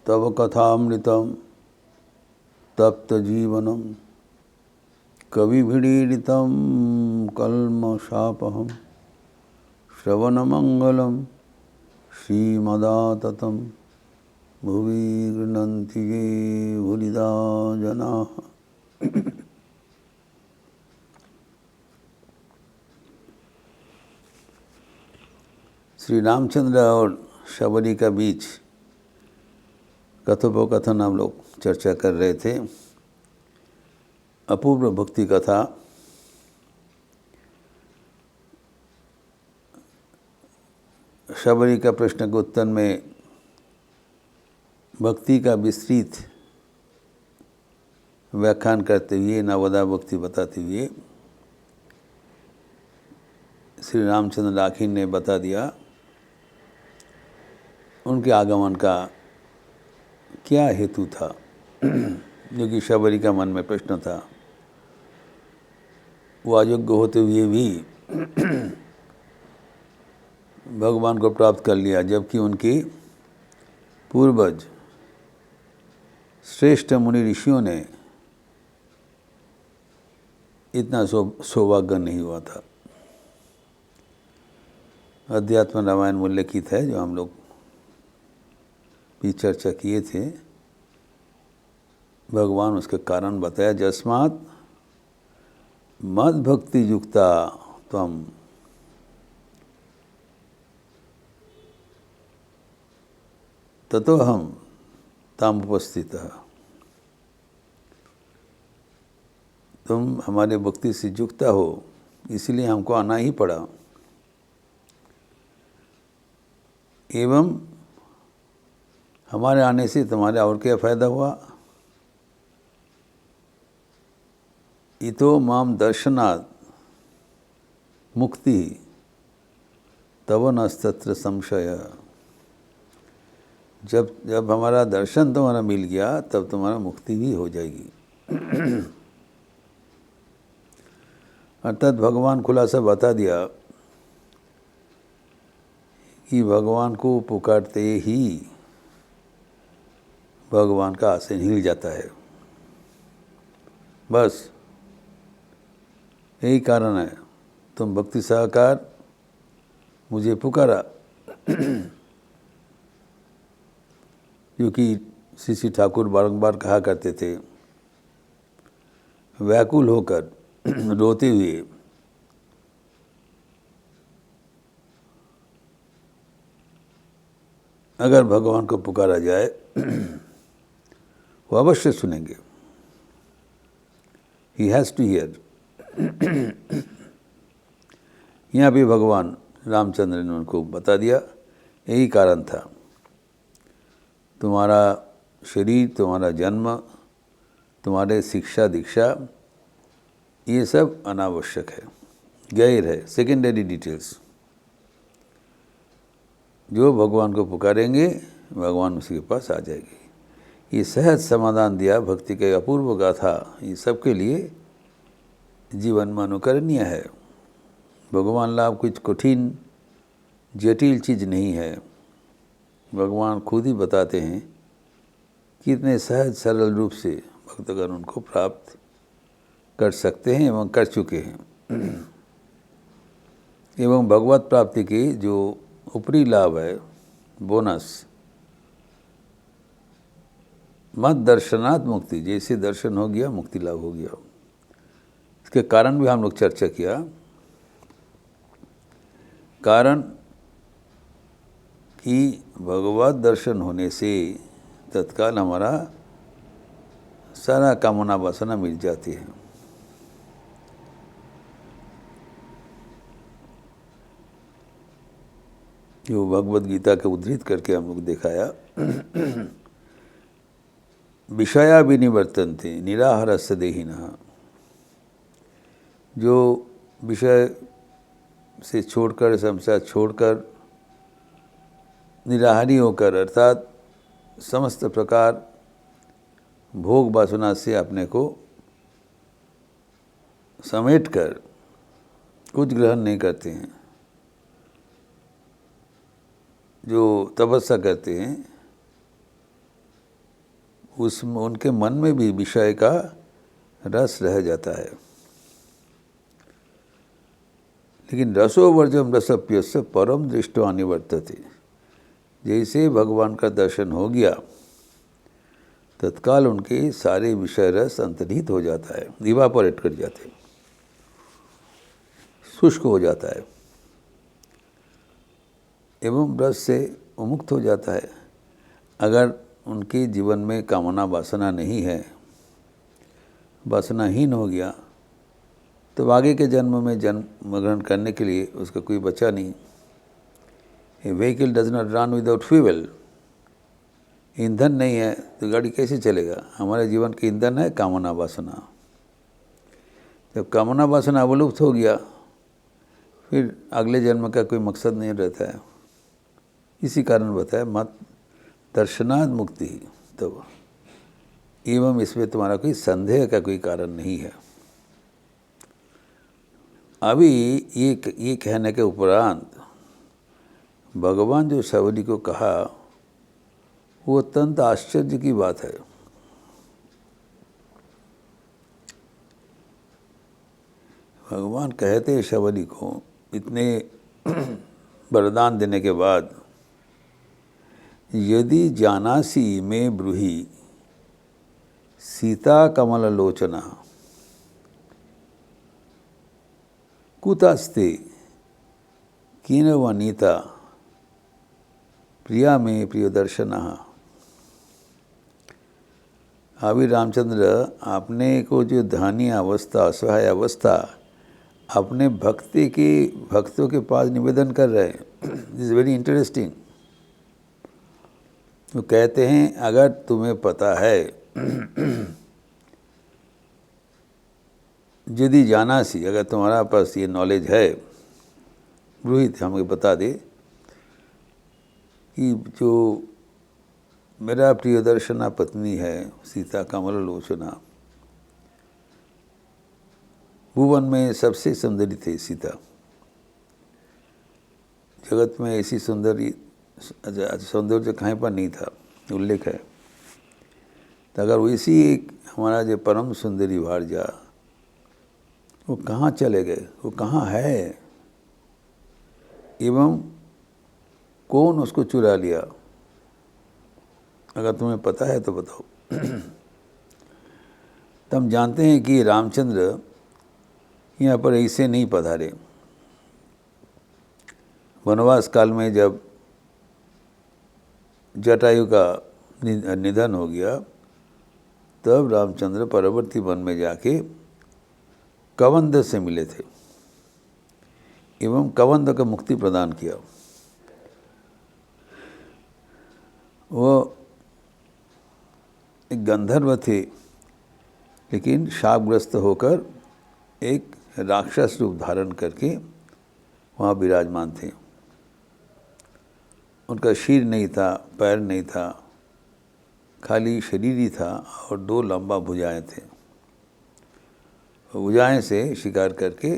तव कथामृतं तप्तजीवनं कविभिरीडितं कल्मषापहं श्रवणमंगलं श्रीमदाततं भुवि गृह्णन्ति ये भूरिदा जनाः। श्री रामचंद्र और शबरी का बीच कथोपकथन हम लोग चर्चा कर रहे थे। अपूर्व भक्ति कथा। शबरी का प्रश्न के उत्तर में भक्ति का विस्तृत व्याख्यान करते हुए, नवदा भक्ति बताते हुए श्री रामचंद्र आखिर ने बता दिया उनके आगमन का क्या हेतु था, जो कि शबरी का मन में प्रश्न था। वो अयोग्य होते हुए भी भगवान को प्राप्त कर लिया, जबकि उनके पूर्वज श्रेष्ठ मुनि ऋषियों ने इतना सौभाग्य नहीं हुआ था। अध्यात्म रामायण में उल्लेखित है, जो हम लोग भी चर्चा किए थे। भगवान उसके कारण बताया, जस्मात् मद भक्ति युक्ता त्वं ततोहम ताम उपस्थितः। तुम हमारे भक्ति से युक्त हो, इसलिए हमको आना ही पड़ा। एवं हमारे आने से तुम्हारे और क्या फ़ायदा हुआ? इतो माम दर्शनात् मुक्ति तव नस्तत्र संशय। जब हमारा दर्शन तुम्हारा मिल गया, तब तुम्हारा मुक्ति भी हो जाएगी। अर्थात भगवान खुलासा बता दिया कि भगवान को पुकारते ही भगवान का आसन हिल जाता है। बस यही कारण है, तुम भक्ति साकार मुझे पुकारा। क्योंकि श्री ठाकुर बारंबार कहा करते थे, व्याकुल होकर रोते हुए, अगर भगवान को पुकारा जाए वो अवश्य सुनेंगे। He has to hear. यहाँ भी भगवान रामचंद्र ने उनको बता दिया, यही कारण था। तुम्हारा शरीर, तुम्हारा जन्म, तुम्हारे शिक्षा दीक्षा, ये सब अनावश्यक है, गैर है, सेकेंडरी डिटेल्स। जो भगवान को पुकारेंगे, भगवान उसके पास आ जाएगी। ये सहज समाधान दिया भक्ति के अपूर्व गाथा। ये सबके लिए जीवन में अनुकरणीय है। भगवान लाभ कुछ कठिन जटिल चीज़ नहीं है। भगवान खुद ही बताते हैं कि इतने सहज सरल रूप से भक्तगण उनको प्राप्त कर सकते हैं एवं कर चुके हैं। एवं भगवत प्राप्ति के जो ऊपरी लाभ है, बोनस, मत दर्शनात् मुक्ति, जैसे दर्शन हो गया मुक्ति लाभ हो गया। इसके कारण भी हम लोग चर्चा किया। कारण कि भगवत दर्शन होने से तत्काल हमारा सारा कामना वासना मिल जाती है। जो भगवद गीता के उद्धृत करके हम लोग दिखाया, विषया विनिवर्तन्ते निराहारस्य देहिनः। जो विषय से छोड़कर, संसार छोड़कर, निराहारी होकर, अर्थात समस्त प्रकार भोग वासना से अपने को समेट कर कुछ ग्रहण नहीं करते हैं, जो तपस्या करते हैं, उनके मन में भी विषय का रस रह जाता है। लेकिन रसो वर्जम रसप्यस्य परम दृष्टो निवर्तते, जैसे भगवान का दर्शन हो गया तत्काल उनके सारे विषय रस अंतर्हित हो जाता है, इवापोरेट कर जाते हैं, शुष्क हो जाता है एवं रस से उन्मुक्त हो जाता है। अगर उनके जीवन में कामना वासना नहीं है, वासनाहीन हो गया, तो आगे के जन्म में जन्म ग्रहण करने के लिए उसका कोई बचा नहीं। A vehicle does not run without fuel. ईंधन नहीं है तो गाड़ी कैसे चलेगा? हमारे जीवन के ईंधन है कामना वासना। जब कामना वासना अवलुप्त हो गया, फिर अगले जन्म का कोई मकसद नहीं रहता है। इसी कारण बताया मत दर्शनाद मुक्ति। तो एवं इसमें तुम्हारा कोई संदेह का कोई कारण नहीं है। अभी ये कहने के उपरांत भगवान जो सबरी को कहा वो अत्यंत आश्चर्य की बात है। भगवान कहते सबरी को इतने वरदान देने के बाद, यदि जानासी में ब्रूहि सीता कमल लोचना कुतस्ते कीन वनीता प्रिया में प्रियदर्शना। अभी रामचंद्र आपने को जो धानी अवस्था, असहाय अवस्था अपने भक्तों के पास निवेदन कर रहे हैं, दिस इज वेरी इंटरेस्टिंग। तो कहते हैं अगर तुम्हें पता है, यदि जाना सी, अगर तुम्हारा पास ये नॉलेज है, रोहित हमें बता दे कि जो मेरा प्रियदर्शना पत्नी है सीता कमल लोचना, भुवन में सबसे सुंदरी थी सीता। जगत में ऐसी सौंदर्य कहीं पर नहीं था, उल्लेख है। तो अगर वैसी एक हमारा जो परम सुंदरी भारजा, वो कहाँ चले गए, वो कहाँ है, एवं कौन उसको चुरा लिया? अगर तुम्हें पता है तो बताओ। तो हम जानते हैं कि रामचंद्र यहाँ पर ऐसे नहीं पधारे। वनवास काल में जब जटायु का निधन हो गया, तब रामचंद्र परवर्ती वन में जाके कवंद से मिले थे एवं कवंद को मुक्ति प्रदान किया। वो एक गंधर्व थे, लेकिन शापग्रस्त होकर एक राक्षस रूप धारण करके वहाँ विराजमान थे। उनका सिर नहीं था, पैर नहीं था, खाली शरीर ही था और 2 लंबा भुजाएं थे। भुजाएं से शिकार करके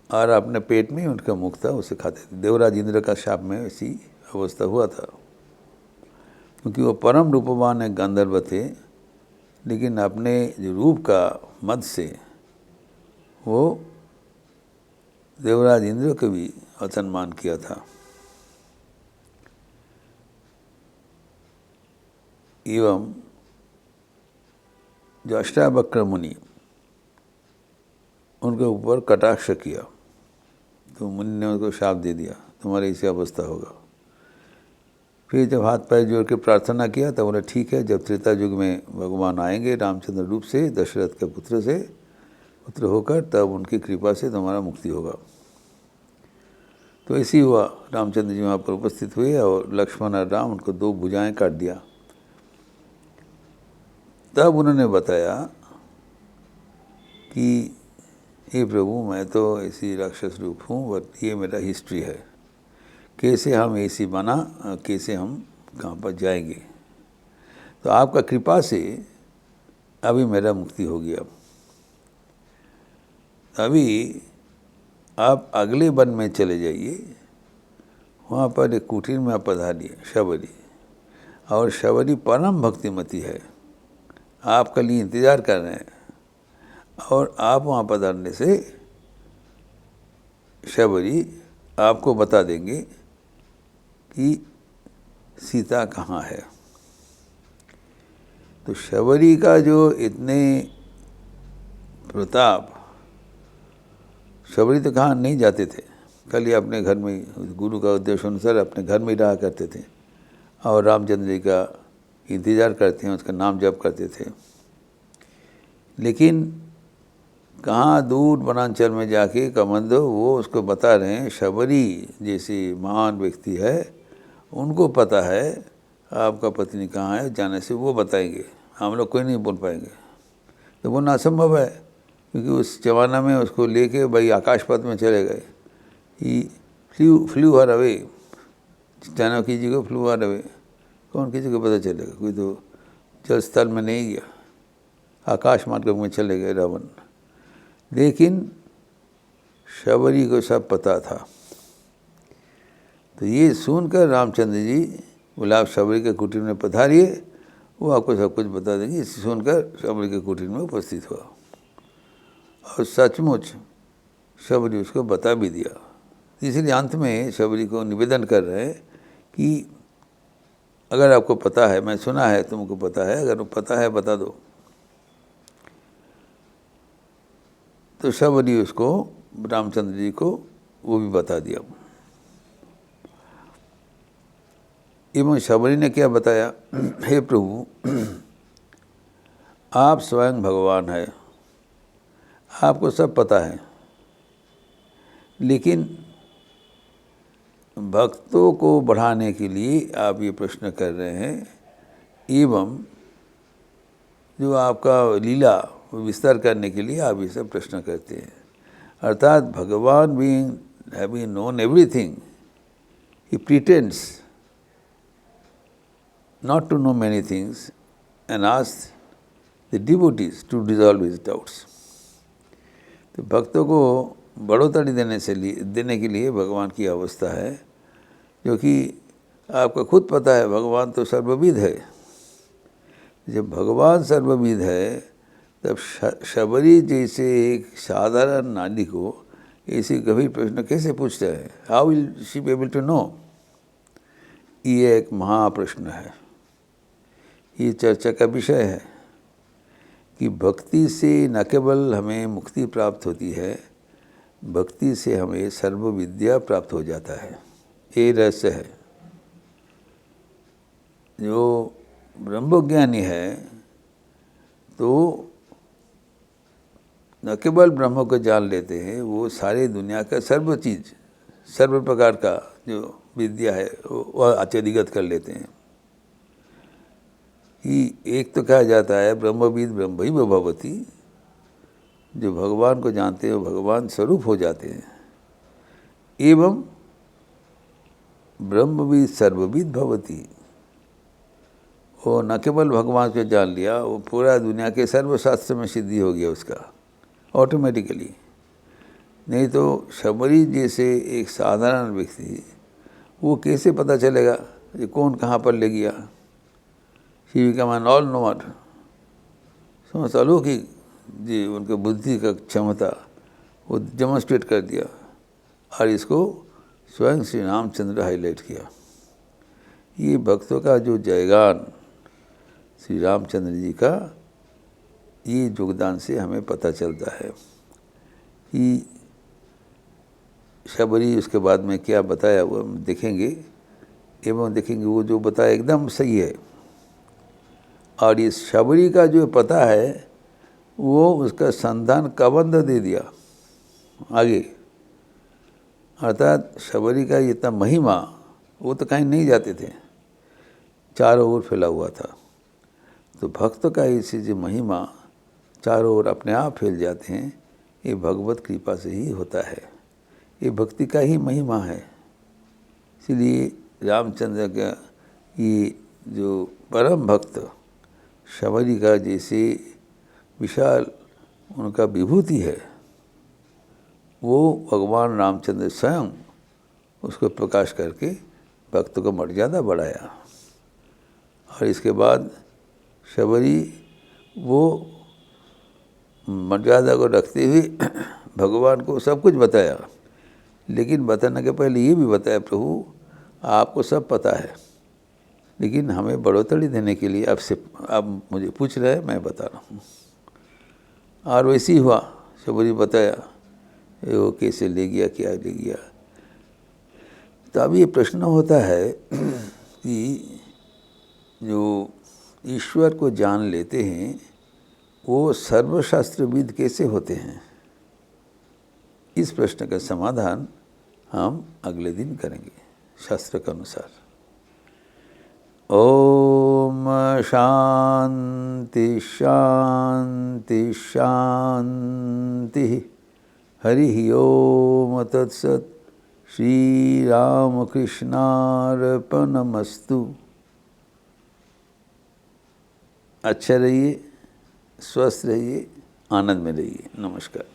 और अपने पेट में उनका मुख था, उसे खाते थे। देवराज इंद्र का शाप में ऐसी अवस्था हुआ था, क्योंकि वो परम रूपवान एक गंधर्व थे, लेकिन अपने जो रूप का मद से वो देवराज इंद्र को भी असम्मान किया था। एवं जो अष्टावक्र मुनि, उनके ऊपर कटाक्ष किया, तो मुनि ने उनको शाप दे दिया, तुम्हारी ऐसी अवस्था होगा। फिर जब हाथ पैर जोड़ के प्रार्थना किया तब बोले ठीक है, जब त्रेता युग में भगवान आएंगे रामचंद्र रूप से, दशरथ के पुत्र होकर, तब उनकी कृपा से तुम्हारा मुक्ति होगा। तो ऐसे ही हुआ। रामचंद्र जी वहाँ पर उपस्थित हुए और लक्ष्मण और राम उनको 2 भुजाएं काट दिया। तब उन्होंने बताया कि हे प्रभु, मैं तो ऐसी राक्षस रूप हूँ, बट ये मेरा हिस्ट्री है, कैसे हम ऐसी बना, कैसे हम कहाँ पर जाएंगे। तो आपका कृपा से अभी मेरा मुक्ति हो गया। अभी आप अगले वन में चले जाइए, वहाँ पर एक कुटीर में आप पधारिए, शबरी। और शबरी परम भक्तिमती है, आपके लिए इंतज़ार कर रहे हैं, और आप वहाँ पधारने से शबरी आपको बता देंगे कि सीता कहाँ है। तो शबरी का जो इतने प्रताप, शबरी तो कहाँ नहीं जाते थे, खाली अपने घर में ही गुरु का उद्देश्य अनुसार अपने घर में ही रहा करते थे और रामचंद्र जी का इंतज़ार करते हैं, उसका नाम जप करते थे। लेकिन कहाँ दूर वनांचल में जाके कमंदो वो उसको बता रहे हैं, शबरी जैसी महान व्यक्ति है, उनको पता है आपका पत्नी कहाँ है, जाने से वो बताएंगे, हम लोग कोई नहीं बोल पाएंगे। तो वो नासंभव है, क्योंकि उस जमाना में उसको लेके भाई आकाश पथ में चले गए। ही फ्लू हर अवे, जानकी जी को फ्लू हर अवे, कौन किसी को पता चलेगा, कोई तो जल स्थल में नहीं गया, आकाश मार्ग में चले गए रावण। लेकिन शबरी को सब पता था। तो ये सुनकर रामचंद्र जी बोले आप शबरी के कुटीर में पधारिए, वो आपको सब कुछ बता देंगे। इसे सुनकर शबरी के कुटीर में उपस्थित हुआ और सचमुच शबरी उसको बता भी दिया। इसलिए अंत में शबरी को निवेदन कर रहे हैं कि अगर आपको पता है, मैं सुना है तुमको पता है, अगर पता है बता दो। तो शबरी उसको रामचंद्र जी को वो भी बता दिया। एवं शबरी ने क्या बताया, हे प्रभु आप स्वयं भगवान है, आपको सब पता है, लेकिन भक्तों को बढ़ाने के लिए आप ये प्रश्न कर रहे हैं, एवं जो आपका लीला विस्तार करने के लिए आप ये सब प्रश्न करते हैं। अर्थात भगवान being having known everything, he pretends not to know many things and asks the devotees to dissolve his doubts. तो भक्तों को बढ़ोतरी देने के लिए भगवान की अवस्था है, जो कि आपको खुद पता है भगवान तो सर्वविद है। जब भगवान सर्वविद है तब शबरी जैसे एक साधारण नारी को ऐसे गंभीर प्रश्न कैसे पूछता है, how will she be able to know. ये एक महाप्रश्न है, ये चर्चा का विषय है कि भक्ति से न केवल हमें मुक्ति प्राप्त होती है, भक्ति से हमें सर्व विद्या प्राप्त हो जाता है। ये रहस्य है। जो ब्रह्मज्ञानी है तो न केवल ब्रह्म को जान लेते हैं, वो सारी दुनिया का सर्व चीज़, सर्व प्रकार का जो विद्या है वो आचर्यगत कर लेते हैं। कि एक तो कहा जाता है ब्रह्मविद ब्रह्मैव भवति, जो भगवान को जानते हैं वो भगवान स्वरूप हो जाते हैं। एवं ब्रह्मविद सर्वविद भवति, वो न केवल भगवान को जान लिया, वो पूरा दुनिया के सर्वशास्त्र में सिद्धि हो गया उसका ऑटोमेटिकली। नहीं तो शबरी जैसे एक साधारण व्यक्ति, वो कैसे पता चलेगा ये कौन कहाँ पर ले गया। She became an all knower, समझ अलौकिक जी उनके बुद्धि का क्षमता वो डेमोन्स्ट्रेट कर दिया, और इसको स्वयं श्री रामचंद्र हाईलाइट किया। ये भक्तों का जो जयगान श्री रामचंद्र जी का, ये योगदान से हमें पता चलता है कि शबरी उसके बाद में क्या बताया वो हम देखेंगे, एवं देखेंगे वो जो बताया एकदम सही है। और इस शबरी का जो पता है वो उसका संधान कबंध दे दिया आगे। अर्थात शबरी का इतना महिमा, वो तो कहीं नहीं जाते थे, चारों ओर फैला हुआ था। तो भक्त का इसी जो महिमा चारों ओर अपने आप फैल जाते हैं, ये भगवत कृपा से ही होता है, ये भक्ति का ही महिमा है। इसलिए रामचंद्र का ये जो परम भक्त शबरी का जैसे विशाल उनका विभूति है, वो भगवान रामचंद्र स्वयं उसको प्रकाश करके भक्त को मर्यादा बढ़ाया। और इसके बाद शबरी वो मर्यादा को रखते हुए भगवान को सब कुछ बताया, लेकिन बताने के पहले ये भी बताया, प्रभु आपको सब पता है, लेकिन हमें बढ़ोतरी देने के लिए आपसे आप मुझे पूछ रहे हैं, मैं बता रहा हूँ। और वैसे ही हुआ, शबरी बताया वो कैसे ले गया, क्या ले गया। तो अब ये प्रश्न होता है कि जो ईश्वर को जान लेते हैं वो सर्वशास्त्रविद कैसे होते हैं? इस प्रश्न का समाधान हम अगले दिन करेंगे शास्त्र के अनुसार। ओम शांति शांति शांति। हरि ओम तत्सत। श्री रामकृष्णार्पणमस्तु। अच्छा रहिए, स्वस्थ रहिए, आनंद में रहिए। नमस्कार।